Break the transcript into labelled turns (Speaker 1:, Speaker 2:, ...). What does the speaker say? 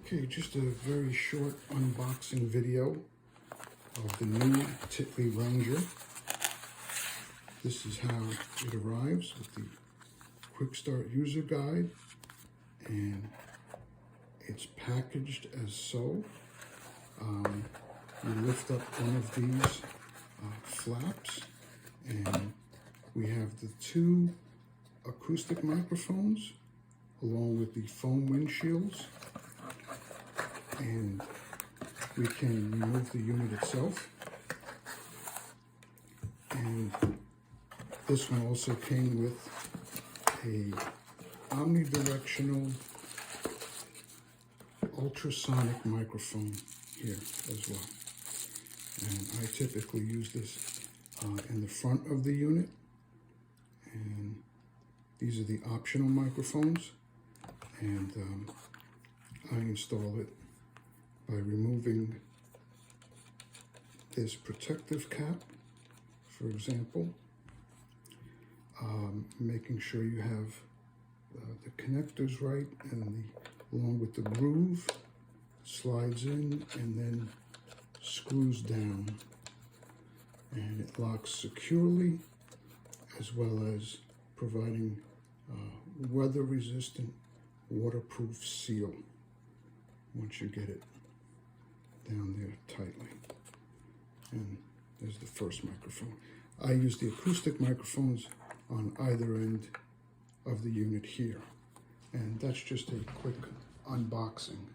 Speaker 1: Okay, just a very short unboxing video of the new Titley Ranger. This is how it arrives with the quick start user guide, and it's packaged as so. You lift up one of these flaps, and we have the two acoustic microphones along with the foam windshields, and we can remove the unit itself. And this one also came with a omnidirectional ultrasonic microphone here as well. And I typically use this in the front of the unit, and these are the optional microphones, and I install it by removing this protective cap, for example, making sure you have the connectors right, and along with the groove, slides in and then screws down, and it locks securely, as well as providing weather-resistant, waterproof seal once you get it down there tightly. And there's the first microphone. I use the acoustic microphones on either end of the unit here. And that's just a quick unboxing.